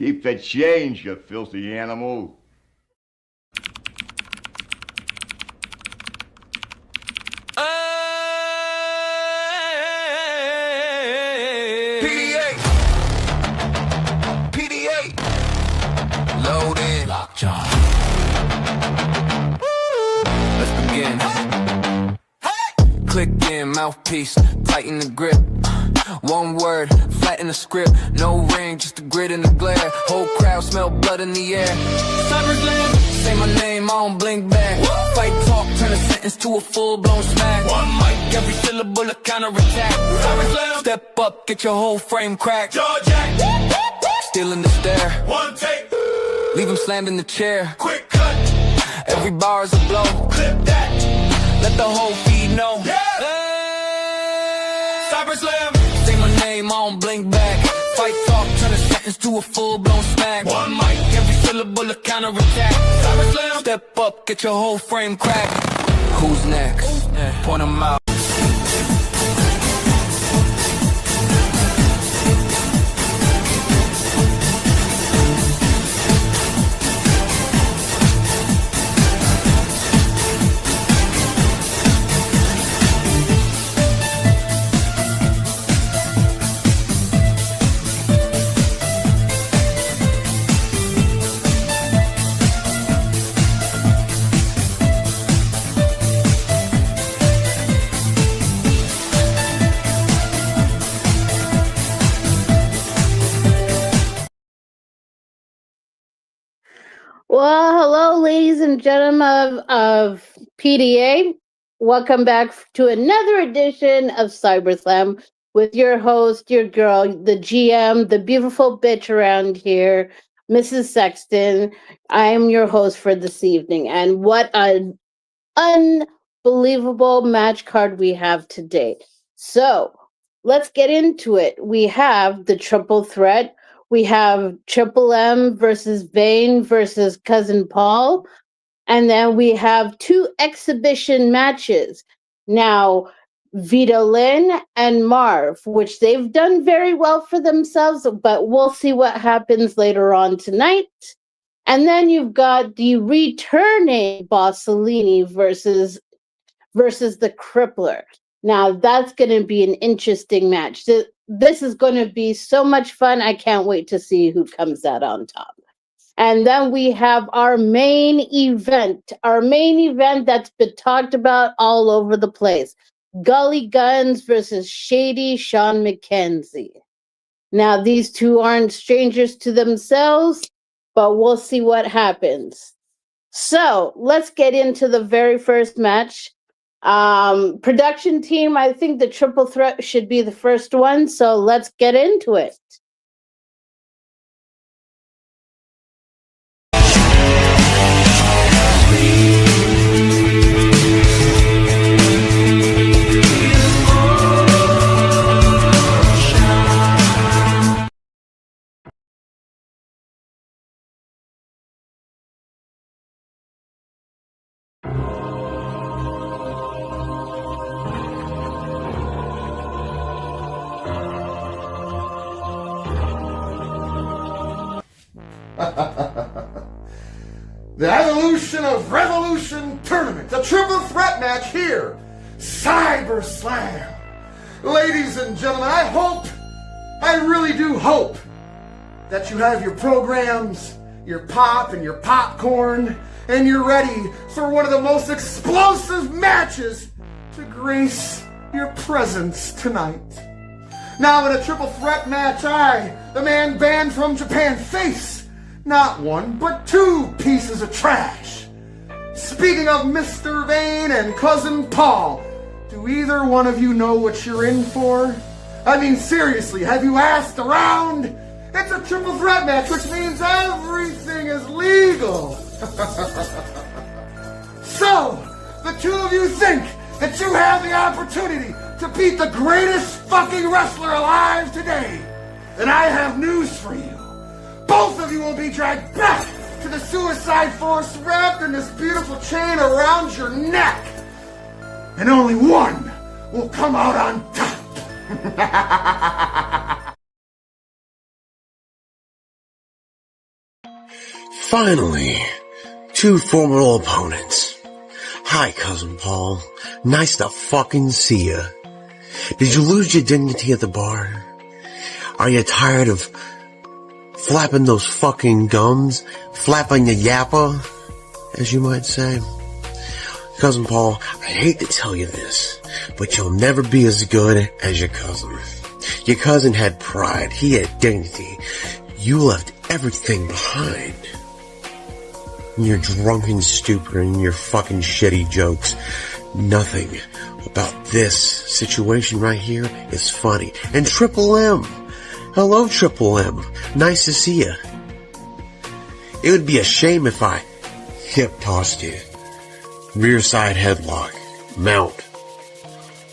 Keep the change, you filthy animal. Load in. Lockjaw. Let's begin. Hey! Click in, mouthpiece, tighten the grip. One word, flatten the script. No ring, just a grit in the glare. Whole crowd smell blood in the air. Cyberslam, say my name, I don't blink back. Fight talk, turn a sentence to a full-blown smack. One mic, every syllable a counter-attack. Cyberslam, step up, get your whole frame cracked. Jaw jack, still in the stare. One take. Leave him slammed in the chair. Quick cut. Every bar is a blow. Clip that. Let the whole feed know. Yeah. Cyberslam. Say my name, I don't blink back. Fight talk, turn a sentence to a full-blown smack. One mic, every syllable a counter-attack. Cyberslam. Step up, get your whole frame cracked. Who's next? Point 'em out. Well, hello, ladies and gentlemen of PDA. Welcome back to another edition of Cyberslam with your host, your girl, the GM, the beautiful bitch around here, Mrs. Sexton. I am your host for this evening. And what an unbelievable match card we have today. So let's get into it. We have the triple threat. We have Triple M versus VAYNE versus Cousin Paul. And then we have two exhibition matches. Now, VIDA and MARV, which they've done very well for themselves, but we'll see what happens later on tonight. And then you've got the returning Bossellini versus the Crippler. Now, that's going to be an interesting match. This is going to be so much fun. I can't wait to see who comes out on top. And then we have our main event that's been talked about all over the place. Gully Guns versus Shady Sean McKenzie. Now, these two aren't strangers to themselves, but we'll see what happens. So let's get into the very first match. Production team, I think the triple threat should be the first one, so let's get into it. The Evolution of Revolution Tournament, a triple threat match here, Cyberslam. Ladies and gentlemen, I really do hope that you have your programs, your pop and your popcorn, and you're ready for one of the most explosive matches to grace your presence tonight. Now in a triple threat match, I, the man banned from Japan, face not one, but two pieces of trash. Speaking of Mr. VAYNE and Cousin Paul, do either one of you know what you're in for? I mean, seriously, have you asked around? It's a triple threat match, which means everything is legal. So, the two of you think that you have the opportunity to beat the greatest fucking wrestler alive today? Then I have news for you. Both of you will be dragged back to the Suicide Force wrapped in this beautiful chain around your neck. And only one will come out on top. Finally, two formidable opponents. Hi, Cousin Paul. Nice to fucking see ya. Did you lose your dignity at the bar? Are you tired of flapping those fucking gums? Flapping your yappa, as you might say? Cousin Paul, I hate to tell you this, but you'll never be as good as your cousin. Your cousin had pride. He had dignity. You left everything behind. Your drunken stupor and your fucking shitty jokes. Nothing about this situation right here is funny. And Triple M. Hello, Triple M. Nice to see you. It would be a shame if I hip tossed you. Rear side headlock. Mount.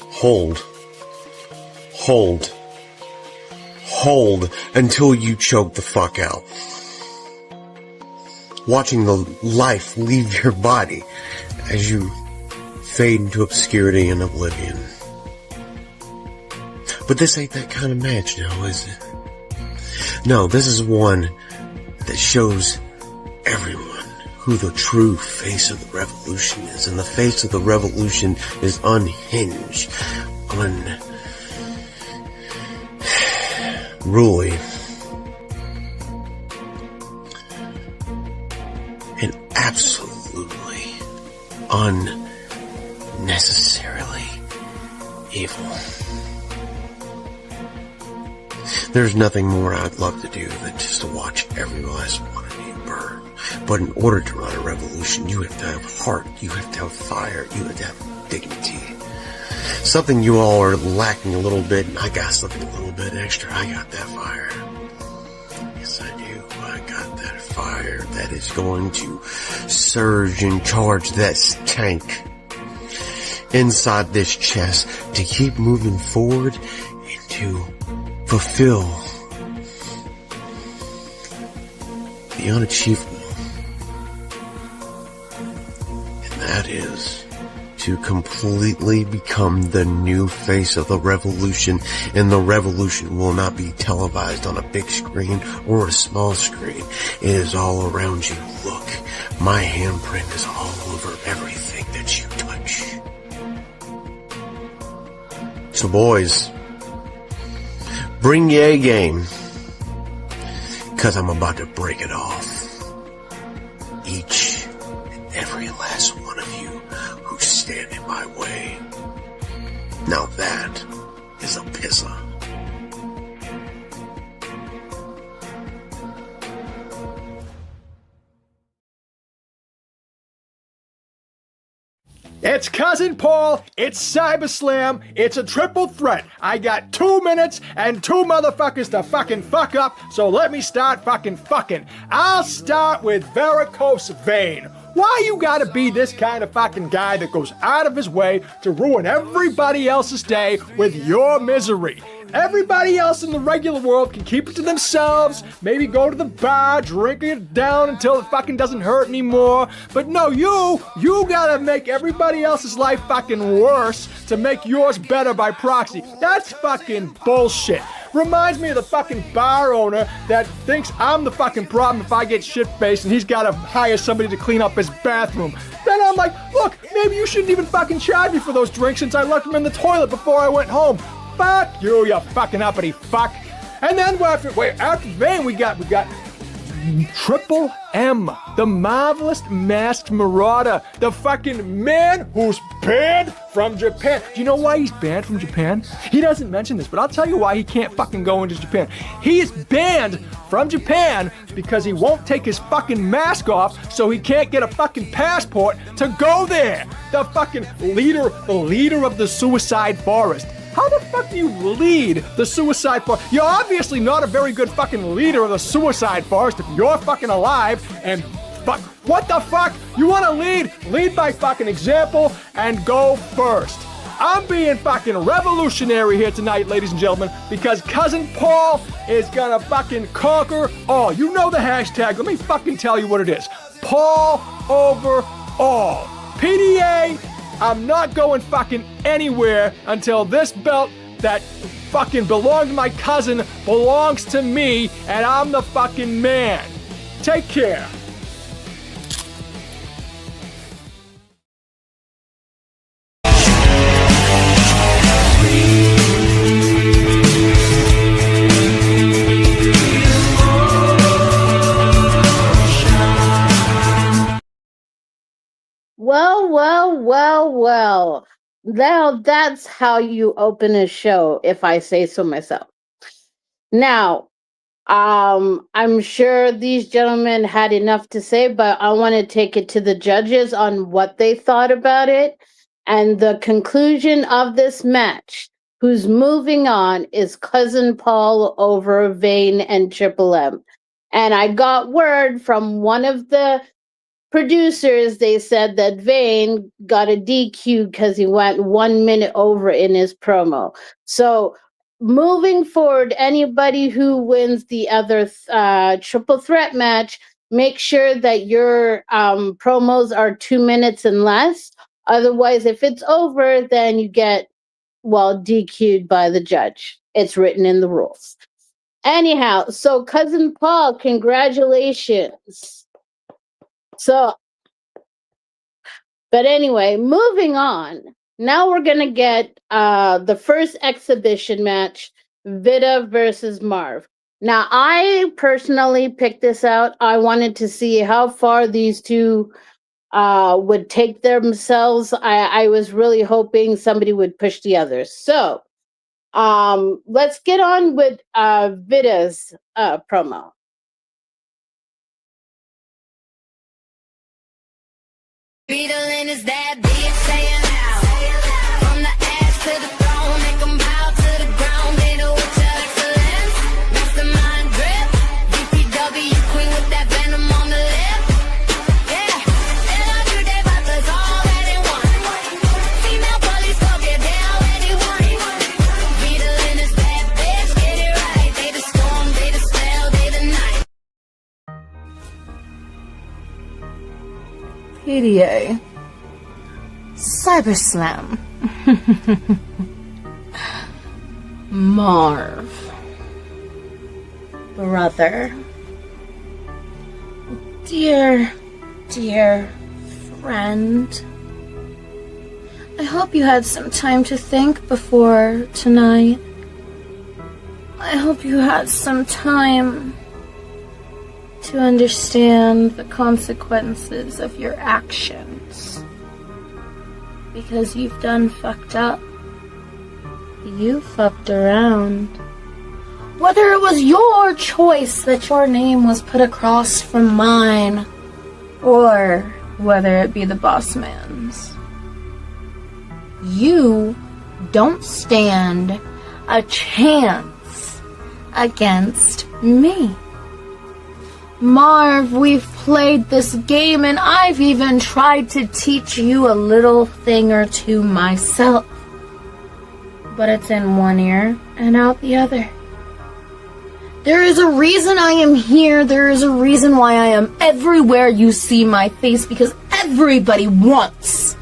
Hold. Hold. Hold until you choke the fuck out. Watching the life leave your body as you fade into obscurity and oblivion. But this ain't that kind of match now, is it? No, this is one that shows everyone who the true face of the revolution is. And the face of the revolution is unhinged, unruly, and absolutely unnecessarily evil. There's nothing more I'd love to do than just to watch every last one of you burn. But in order to run a revolution, you have to have heart, you have to have fire, you have to have dignity. Something you all are lacking a little bit, and I got something a little bit extra. I got that fire. Yes, I do. I got that fire that is going to surge and charge that tank inside this chest to keep moving forward and to fulfill the unachievable. And that is to completely become the new face of the revolution, and the revolution will not be televised on a big screen or a small screen. It is all around you. Look, my handprint is all over everything that you touch. So boys, bring your A game, 'cause I'm about to break it off. Each and every last one of you who stand in my way. Now that is a pisser. It's Cousin Paul, it's Cyberslam, it's a triple threat. I got 2 minutes and 2 motherfuckers to fucking fuck up, so let me start fucking. I'll start with Varicose Vein. Why you gotta be this kind of fucking guy that goes out of his way to ruin everybody else's day with your misery? Everybody else in the regular world can keep it to themselves, maybe go to the bar, drink it down until it fucking doesn't hurt anymore. But no, you gotta make everybody else's life fucking worse to make yours better by proxy. That's fucking bullshit. Reminds me of the fucking bar owner that thinks I'm the fucking problem if I get shit-faced and he's gotta hire somebody to clean up his bathroom. Then I'm like, look, maybe you shouldn't even fucking charge me for those drinks since I left them in the toilet before I went home. Fuck you, you fucking uppity fuck. And then after Vayne, we got Triple M, the marvelous masked marauder, the fucking man who's banned from Japan. Do you know why he's banned from Japan? He doesn't mention this, but I'll tell you why he can't fucking go into Japan. He is banned from Japan because he won't take his fucking mask off, so he can't get a fucking passport to go there. The fucking leader of the suicide forest. How the fuck do you lead the suicide forest? You're obviously not a very good fucking leader of the suicide forest if you're fucking alive and fuck. What the fuck? You wanna lead? Lead by fucking example and go first. I'm being fucking revolutionary here tonight, ladies and gentlemen, because Cousin Paul is gonna fucking conquer all. You know the hashtag. Let me fucking tell you what it is. Paul over all. PDA. I'm not going fucking anywhere until this belt that fucking belonged to my cousin belongs to me and I'm the fucking man. Take care. Well, well, well, well. Now that's how you open a show, if I say so myself. Now, I'm sure these gentlemen had enough to say, but I want to take it to the judges on what they thought about it. And the conclusion of this match, who's moving on, is Cousin Paul over VAYNE and Triple M. And I got word from one of the producers, they said that VAYNE got a DQ because he went 1 minute over in his promo. So moving forward, anybody who wins the other triple threat match, make sure that your promos are 2 minutes and less. Otherwise, if it's over, then you get, well, DQ'd by the judge. It's written in the rules. Anyhow, so Cousin Paul, congratulations. So, but anyway, moving on. Now we're going to get the first exhibition match, VIDA versus MARV. Now, I personally picked this out. I wanted to see how far these two would take themselves. I was really hoping somebody would push the others. So, let's get on with VIDA's promo. Beetling is that bitch saying how? From the ash to the throne, make 'em bow to the ground. They know what your excellence. Mastermind grip. VPW queen with that venom on the lip. Yeah, and I do they butlers all that they want. Female police go get down when they want. Beetling is that bitch, get it right. They the storm, they the spell, they the night. PDA. Cyberslam. Marv. Brother. Dear, dear friend. I hope you had some time to think before tonight. I hope you had some time to understand the consequences of your actions. Because you've done fucked up. You fucked around. Whether it was your choice that your name was put across from mine, or whether it be the boss man's, you don't stand a chance against me. Marv, we've played this game and I've even tried to teach you a little thing or two myself. But it's in one ear and out the other. There is a reason I am here. There is a reason why I am everywhere you see my face, because everybody wants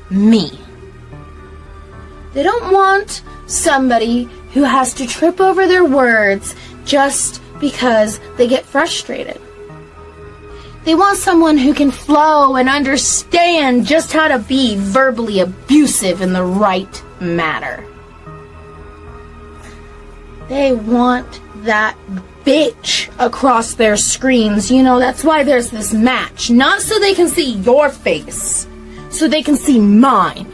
me. They don't want somebody who has to trip over their words just because they get frustrated. They want someone who can flow and understand just how to be verbally abusive in the right manner. They want that bitch across their screens. You know, that's why there's this match. Not so they can see your face, so they can see mine.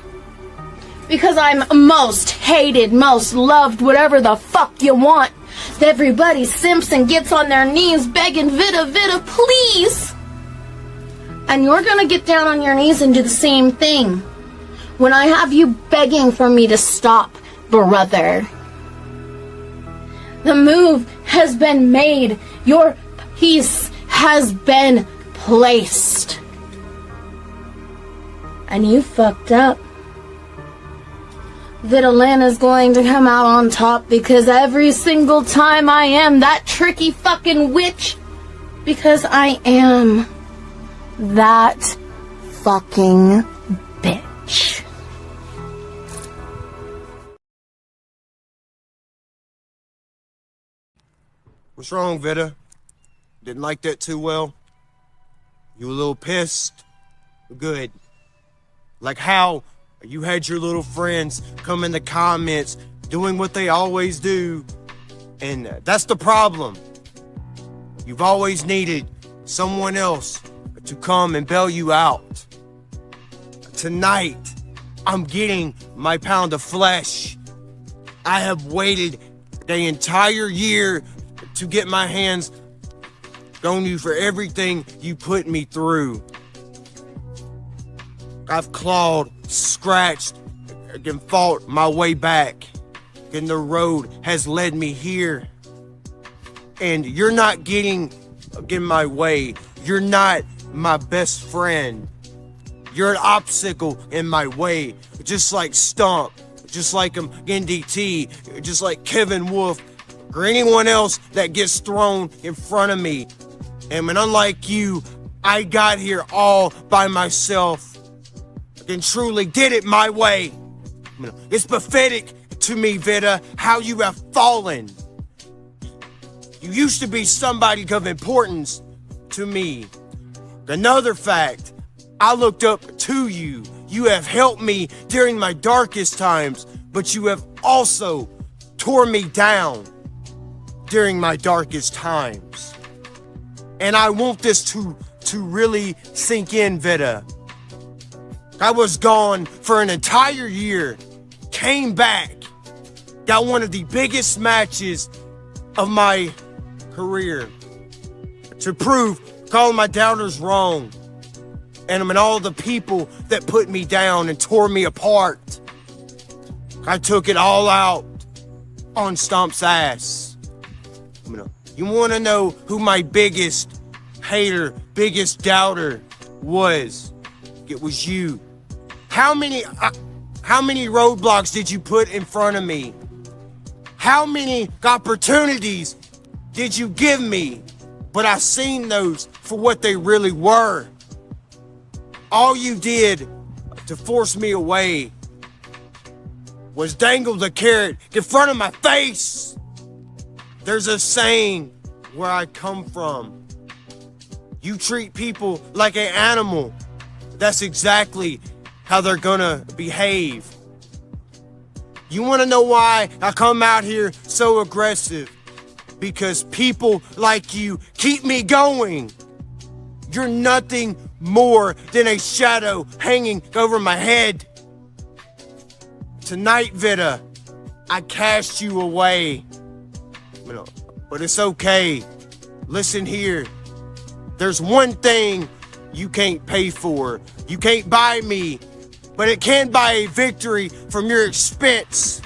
Because I'm most hated, most loved, whatever the fuck you want. Everybody simps and gets on their knees begging, VIDA, VIDA, please. And you're gonna get down on your knees and do the same thing when I have you begging for me to stop, brother. The move has been made. Your piece has been placed. And you fucked up. Vidalin is going to come out on top because every single time I am that tricky fucking witch, because I am that fucking bitch. What's wrong, VIDA? Didn't like that too well? You a little pissed? Good. Like how you had your little friends come in the comments doing what they always do, and that's the problem. You've always needed someone else to come and bail you out. Tonight, I'm getting my pound of flesh. I have waited the entire year to get my hands on you for everything you put me through. I've clawed, scratched, and fought my way back, and the road has led me here. And you're not getting in my way. You're not my best friend. You're an obstacle in my way, just like Stump, just like NDT, just like Kevin Wolf, or anyone else that gets thrown in front of me. And unlike you, I got here all by myself and truly did it my way. It's pathetic to me, Vida, how you have fallen. You used to be somebody of importance to me. Another fact, I looked up to you. You have helped me during my darkest times, but you have also tore me down during my darkest times. And I want this to really sink in, Vida. I was gone for an entire year, came back, got one of the biggest matches of my career to prove all my doubters wrong. And all the people that put me down and tore me apart, I took it all out on Stomp's ass. You want to know who my biggest hater, biggest doubter was? It was you. How many roadblocks did you put in front of me? How many opportunities did you give me? But I seen those for what they really were. All you did to force me away was dangle the carrot in front of my face. There's a saying where I come from. You treat people like an animal. That's exactly how they're gonna behave. You wanna know why I come out here so aggressive? Because people like you keep me going. You're nothing more than a shadow hanging over my head. Tonight, Vida, I cast you away. But it's okay. Listen here. There's one thing you can't pay for. You can't buy me, but it can buy a victory from your expense.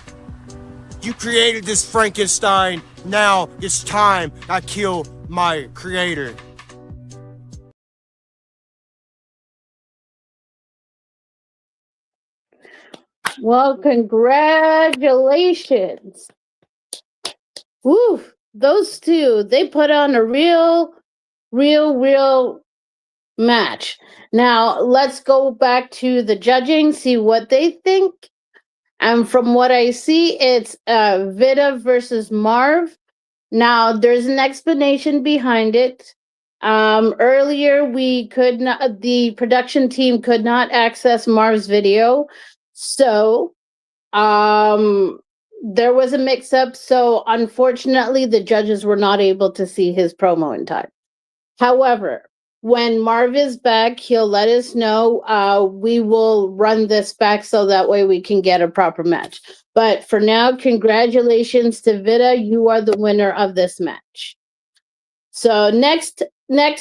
You created this Frankenstein. Now it's time I kill my creator. Well, congratulations. Woo, those two, they put on a real match. Now, let's go back to the judging, see what they think. And from what I see, it's VIDA versus MARV. Now, there's an explanation behind it. Earlier, we could not, the production team could not access MARV's video. So, there was a mix-up. So, unfortunately, the judges were not able to see his promo in time. However, when MARV is back, he'll let us know. We will run this back so that way we can get a proper match. But for now, congratulations to VIDA. You are the winner of this match. So next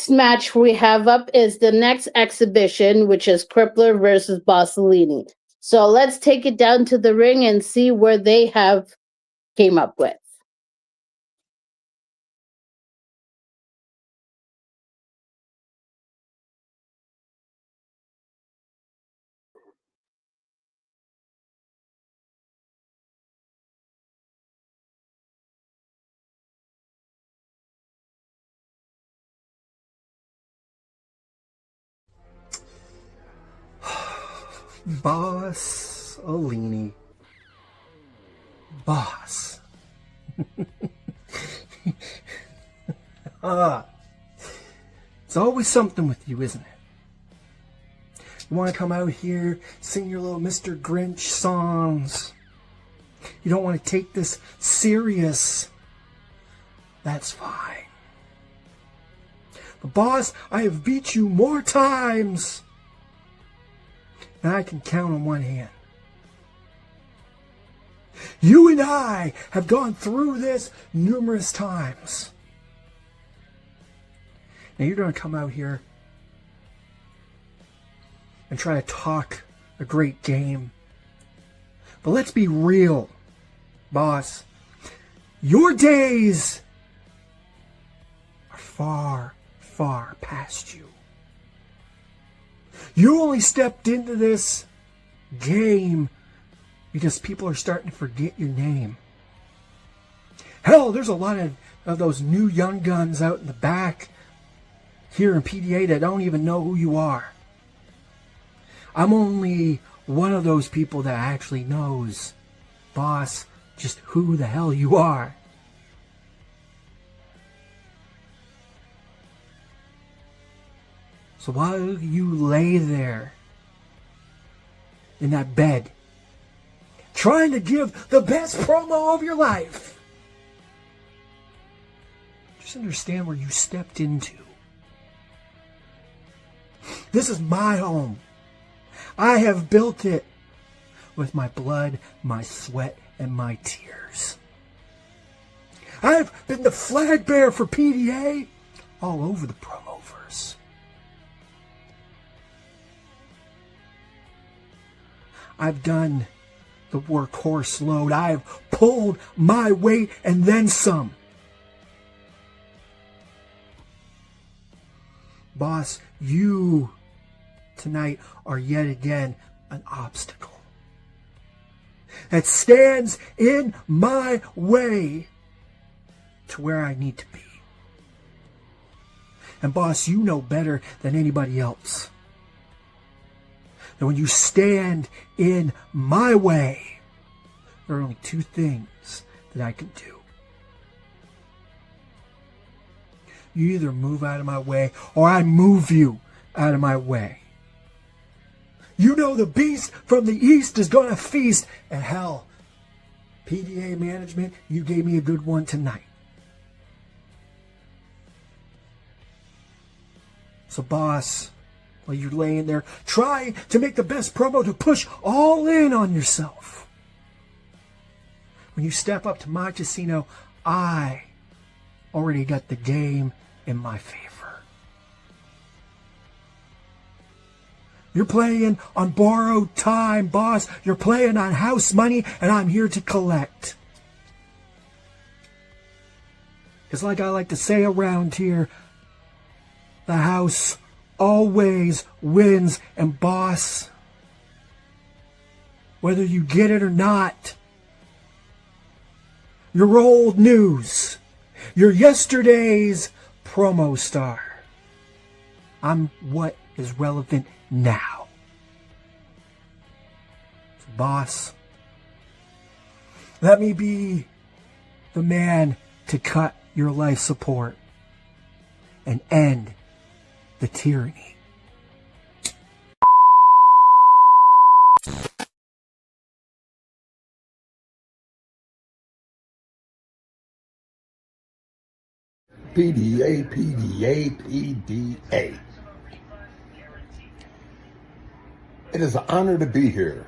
match we have up is the next exhibition, which is CRIPLER versus Bossellini. So let's take it down to the ring and see where they have came up with. Bossellini. Boss. It's always something with you, isn't it? You want to come out here, sing your little Mr. Grinch songs. You don't want to take this serious. That's fine. But boss, I have beat you more times than I can count on one hand. You and I have gone through this numerous times. Now you're going to come out here and try to talk a great game. But let's be real, boss. Your days are far, far past you. You only stepped into this game because people are starting to forget your name. Hell, there's a lot of those new young guns out in the back here in PDA that don't even know who you are. I'm only one of those people that actually knows, boss, just who the hell you are. So while you lay there in that bed, trying to give the best promo of your life, just understand where you stepped into. This is my home. I have built it with my blood, my sweat, and my tears. I've been the flag bearer for PDA all over the promoverse. I've done the workhorse load. I've pulled my weight and then some. Boss, you tonight are yet again an obstacle that stands in my way to where I need to be. And boss, you know better than anybody else that when you stand in my way, there are only two things that I can do. You either move out of my way or I move you out of my way. You know the beast from the east is going to feast. And hell, PDA management, you gave me a good one tonight. So boss, while you're laying there, try to make the best promo to push all in on yourself. When you step up to my casino, I already got the game in my favor. You're playing on borrowed time, boss. You're playing on house money, and I'm here to collect. Because like I like to say around here, the house always wins. And boss, whether you get it or not, you're old news. You're yesterday's promo star. I'm what is relevant now. So boss, let me be the man to cut your life support and end the tyranny. PDA, PDA, PDA. It is an honor to be here.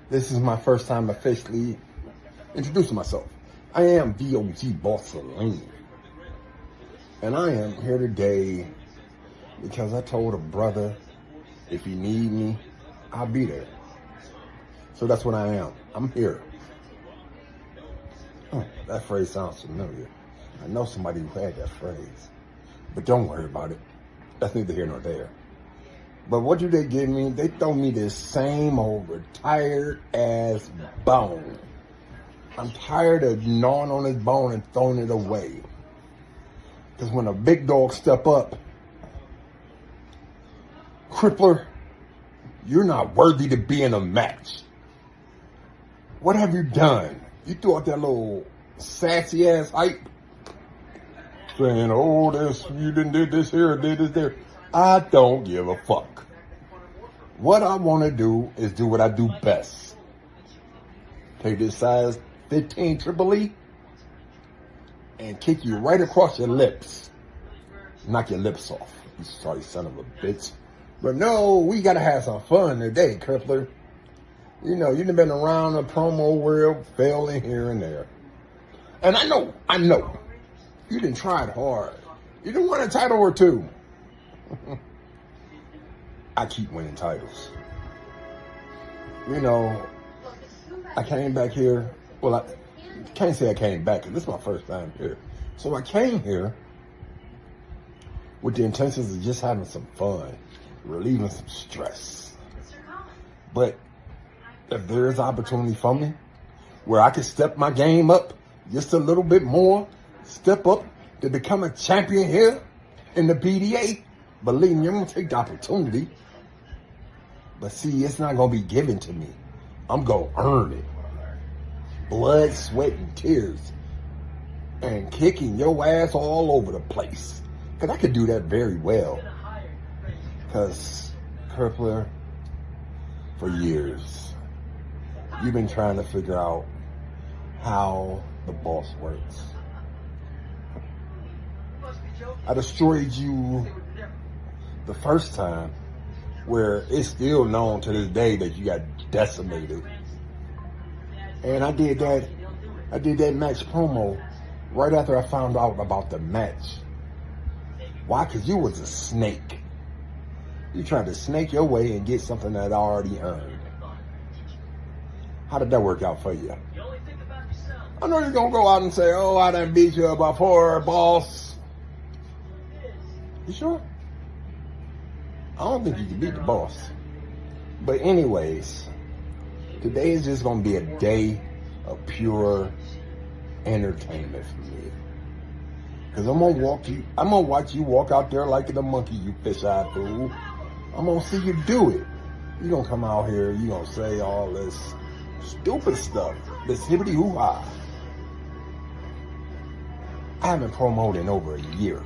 This is my first time officially introducing myself. I am VOG Boss Salim. And I am here today because I told a brother, if you need me, I'll be there. So that's what I am. I'm here. Oh, that phrase sounds familiar. I know somebody who had that phrase. But don't worry about it. That's neither here nor there. But what do they give me? They throw me this same old retired ass bone. I'm tired of gnawing on this bone and throwing it away. Because when a big dog step up, Crippler, you're not worthy to be in a match. What have you done? You threw out that little sassy ass hype. saying, oh, this, you didn't did this here, did this there. I don't give a fuck. What I want to do is do what I do best. Take this size 15 Triple E and kick you right across your lips. Knock your lips off. You sorry son of a bitch. But no, we got to have some fun today, Crippler. You know, you've been around the promo world, failing here and there. And I know, you done tried hard. You done won a title or two. I keep winning titles. You know, I came back here, well, I can't say I came back, because this is my first time here. So I came here with the intentions of just having some fun, relieving some stress. But if there is opportunity for me, where I can step my game up just a little bit more, step up to become a champion here in the PDA, believe me, I'm going to take the opportunity. But see, it's not going to be given to me. I'm going to earn it. Blood, sweat, and tears. And kicking your ass all over the place. Because I could do that very well. Because, Crippler, for years, you've been trying to figure out how the boss works. I destroyed you the first time, where it's still known to this day that you got decimated. And I did that match promo right after I found out about the match. Why? Because you was a snake. You tried to snake your way and get something that I already earned. How did that work out for you? I know you're going to go out and say, oh, I done beat you before, boss. You sure? I don't think you can beat the boss. But anyways, today is just going to be a day of pure entertainment for me. Because I'm going to watch you walk out there like the monkey, you fish-eyed fool. I'm going to see you do it. You're going to come out here, you're going to say all this stupid stuff, this hibbity-hoo-ha. I haven't promoted in over a year.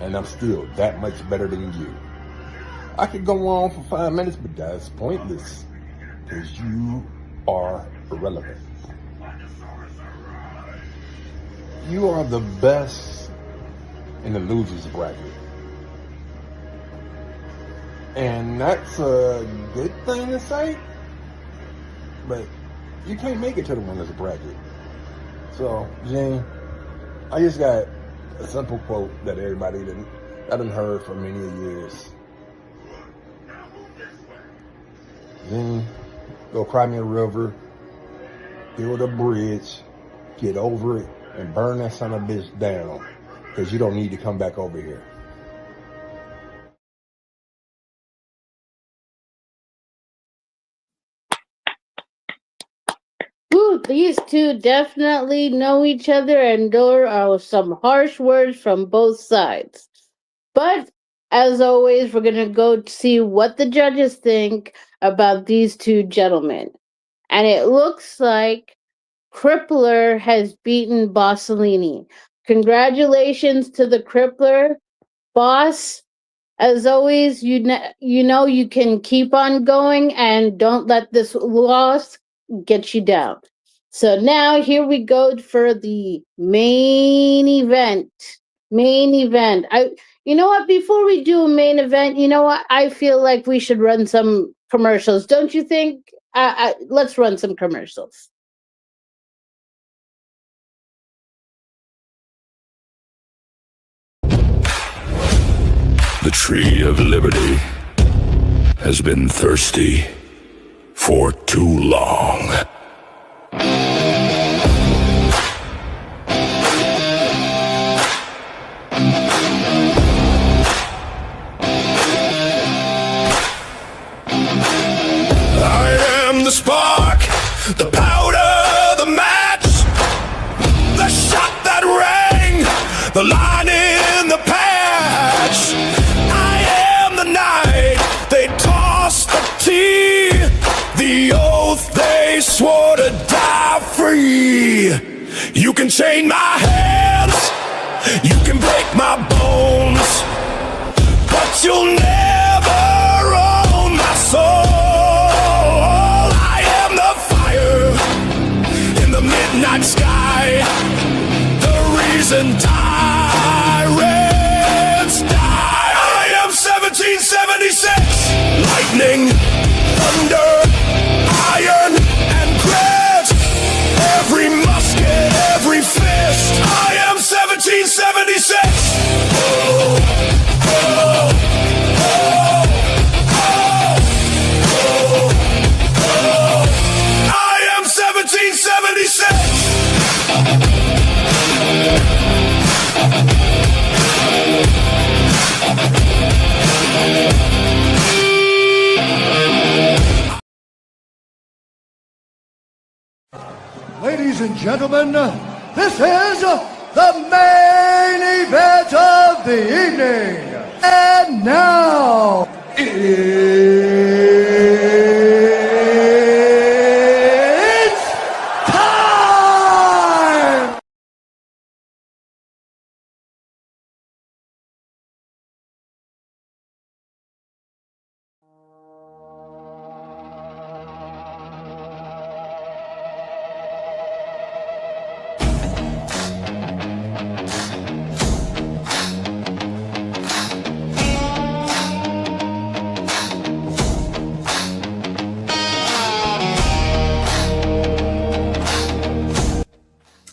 And I'm still that much better than you. I could go on for 5 minutes, but that's pointless. Because you are irrelevant. You are the best in the losers bracket. And that's a good thing to say. But you can't make it to the winners bracket. So, Gene, I just got a simple quote that everybody hadn't heard for many years. Then go cry me a river, build a bridge, get over it, and burn that son of a bitch down. Because you don't need to come back over here. Ooh, these two definitely know each other, and there are some harsh words from both sides. But as always, we're going to go see what the judges think about these two gentlemen. And it looks like Crippler has beaten Bossellini. Congratulations to the Crippler. Boss, as always, you know you can keep on going and don't let this loss get you down. So now here we go for the main event. You know what? Before we do a main event, you know what? I feel like we should run some commercials. Don't you think? Let's run some commercials. The tree of liberty has been thirsty for too long. I am the spark, the powder, the match, the shot that rang, the line in the patch. I am the night they tossed the tea, the oath they swore to die free. You can chain my hands, You can break my bones, but you'll never own my soul. I am the fire in the midnight sky, the reason tyrants die. I am 1776, lightning, thunder, iron, and grit. Every musket, every fist. I am 1776. Oh, oh, oh, oh, oh. I am 1776. Ladies and gentlemen, this is the main event of the evening. And now, it's time!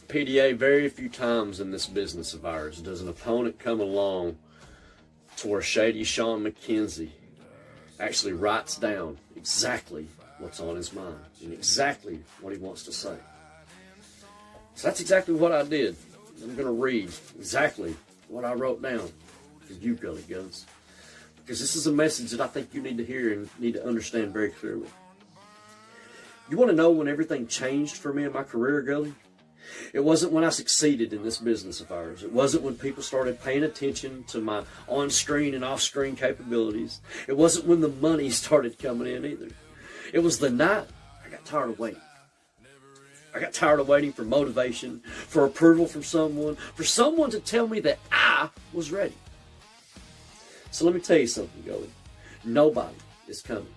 PDA, very few times in this business of ours does an opponent come along to where Shady Sean McKenzie actually writes down exactly what's on his mind and exactly what he wants to say. So that's exactly what I did. I'm going to read exactly what I wrote down for you, Gully Guns, because this is a message that I think you need to hear and need to understand very clearly. You want to know when everything changed for me in my career, Gully? It wasn't when I succeeded in this business of ours. It wasn't when people started paying attention to my on-screen and off-screen capabilities. It wasn't when the money started coming in either. It was the night I got tired of waiting. I got tired of waiting for motivation, for approval from someone, for someone to tell me that I was ready. So let me tell you something, Gully. Nobody is coming.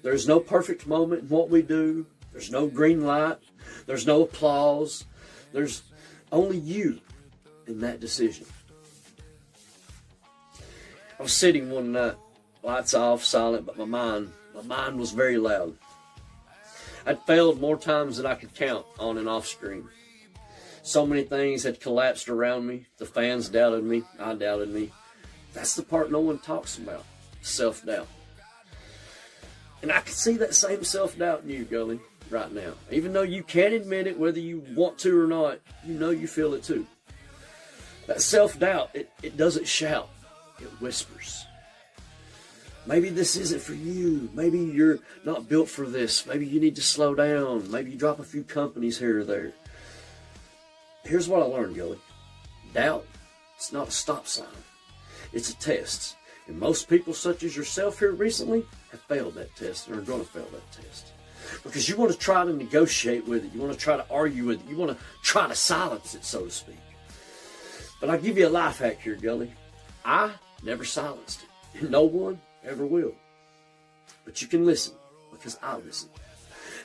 There's no perfect moment in what we do. There's no green light. There's no applause. There's only you in that decision. I was sitting one night, lights off, silent, but my mind was very loud. I'd failed more times than I could count on and off screen. So many things had collapsed around me. The fans doubted me. I doubted me. That's the part no one talks about, self-doubt. And I can see that same self-doubt in you, Gully, right now. Even though you can't admit it, whether you want to or not, you know you feel it too. That self-doubt, it doesn't shout, it whispers. Maybe this isn't for you. Maybe you're not built for this. Maybe you need to slow down. Maybe you drop a few companies here or there. Here's what I learned, Gully. Doubt, it's not a stop sign. It's a test. And most people, such as yourself here recently, have failed that test and are going to fail that test. Because you want to try to negotiate with it. You want to try to argue with it. You want to try to silence it, so to speak. But I'll give you a life hack here, Gully. I never silenced it. And no one ever will. But you can listen, because I listen.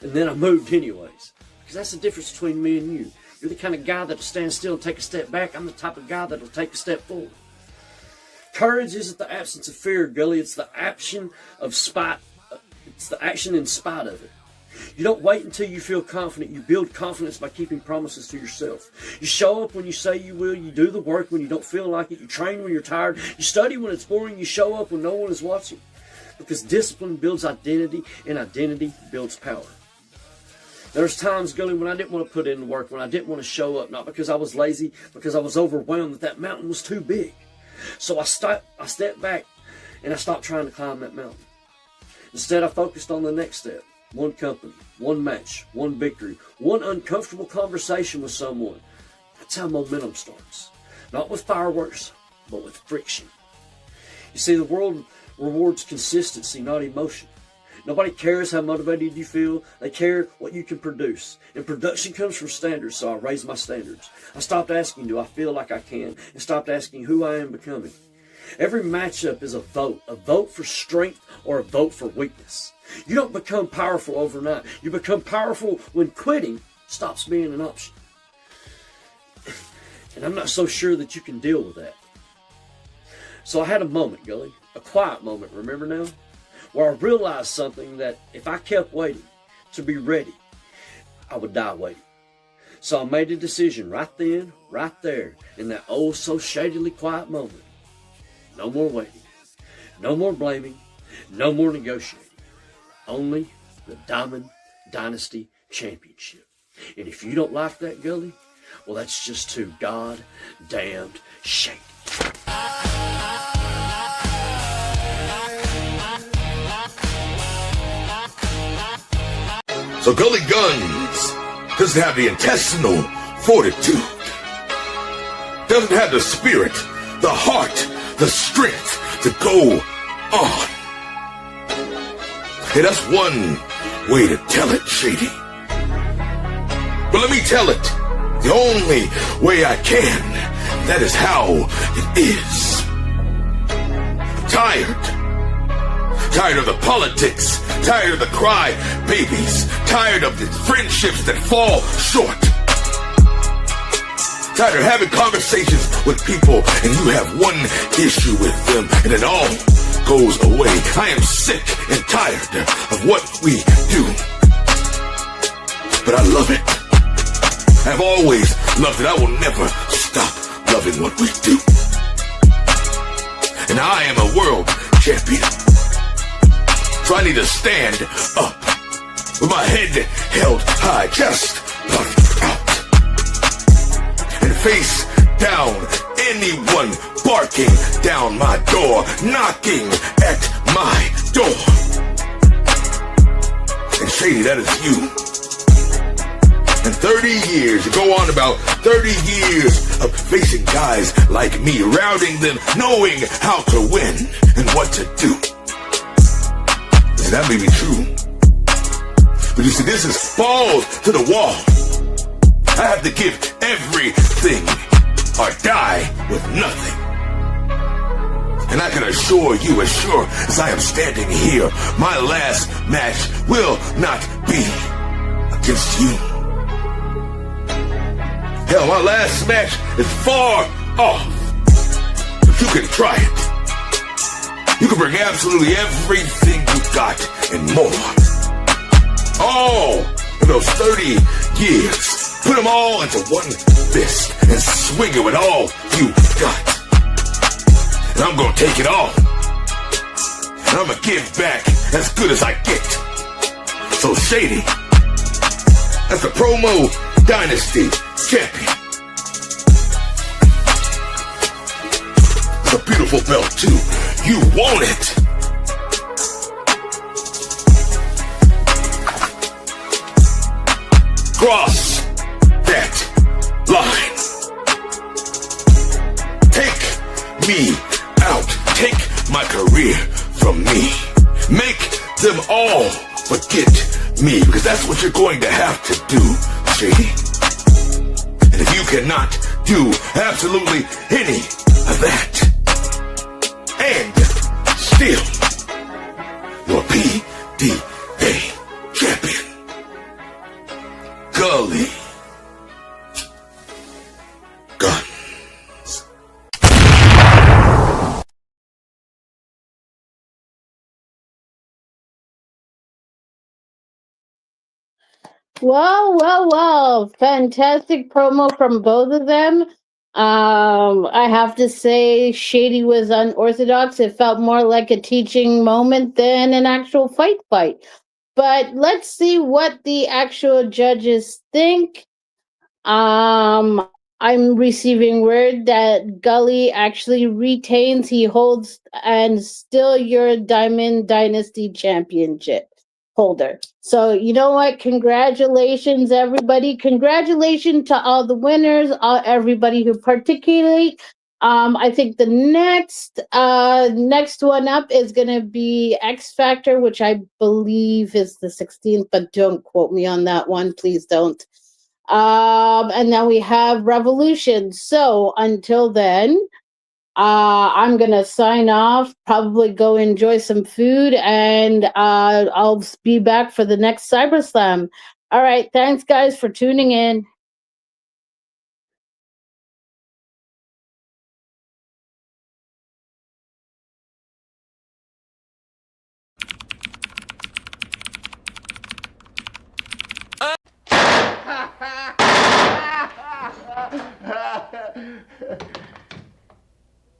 And then I moved anyways. Because that's the difference between me and you. You're the kind of guy that'll stand still and take a step back. I'm the type of guy that'll take a step forward. Courage isn't the absence of fear, Gully. It's the action of spite. It's the action in spite of it. You don't wait until you feel confident. You build confidence by keeping promises to yourself. You show up when you say you will. You do the work when you don't feel like it. You train when you're tired. You study when it's boring. You show up when no one is watching. Because discipline builds identity, and identity builds power. There's times, Gully, when I didn't want to put in the work, when I didn't want to show up, not because I was lazy, because I was overwhelmed that mountain was too big. So I stepped back, and I stopped trying to climb that mountain. Instead, I focused on the next step. One company, one match, one victory, one uncomfortable conversation with someone. That's how momentum starts. Not with fireworks, but with friction. You see, the world rewards consistency, not emotion. Nobody cares how motivated you feel. They care what you can produce. And production comes from standards, so I raised my standards. I stopped asking, do I feel like I can? And stopped asking who I am becoming. Every matchup is a vote for strength or a vote for weakness. You don't become powerful overnight. You become powerful when quitting stops being an option. And I'm not so sure that you can deal with that. So I had a moment, Gully, a quiet moment, remember now? Where I realized something, that if I kept waiting to be ready, I would die waiting. So I made a decision right then, right there, in that oh so shadily quiet moment. No more waiting, no more blaming, no more negotiating. Only the Diamond Dynasty Championship. And if you don't like that, Gully, well, that's just too god-damned shady. So Gully Guns doesn't have the intestinal fortitude, doesn't have the spirit, the heart, the strength to go on. Hey, that's one way to tell it, Shady. But let me tell it the only way I can. That is how it is. I'm tired. Tired of the politics. Tired of the cry babies. Tired of the friendships that fall short. Tired of having conversations with people and you have one issue with them and it all goes away. I am sick and tired of what we do. But I love it. I've always loved it. I will never stop loving what we do. And I am a world champion. So I need to stand up with my head held high, chest puffed out, and face down anyone barking down my door, knocking at my door. And Shady, that is you. And 30 years, you go on about 30 years of facing guys like me, routing them, knowing how to win and what to do. That may be true. But you see, this is balls to the wall. I have to give everything or die with nothing. And I can assure you, as sure as I am standing here, my last match will not be against you. Hell, my last match is far off. But you can try it. You can bring absolutely everything you got and more. All of those 30 years, put them all into one fist and swing it with all you got. And I'm gonna take it all. And I'm gonna give back as good as I get. So Shady, that's the Promo Dynasty Champion. It's a beautiful belt too. You want it. Cross that line. Take me out. Take my career from me. Make them all forget me, because that's what you're going to have to do, Shady. And if you cannot do absolutely any of that, and still, your PDA champion, Gully Guns. Well. Fantastic promo from both of them. I have to say, Shady was unorthodox. It felt more like a teaching moment than an actual fight. But let's see what the actual judges think. I'm receiving word that Gully actually retains. He holds and still your Diamond Dynasty Championship holder. So you know what? Congratulations, everybody. Congratulations to all the winners, everybody who participated. I think the next one up is gonna be X Factor, which I believe is the 16th, but don't quote me on that one, please don't. And then we have Revolution. So until then, I'm gonna sign off, probably go enjoy some food, and I'll be back for the next Cyberslam. All right, thanks guys for tuning in.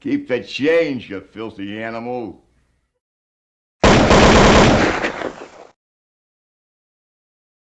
Keep the change, you filthy animal.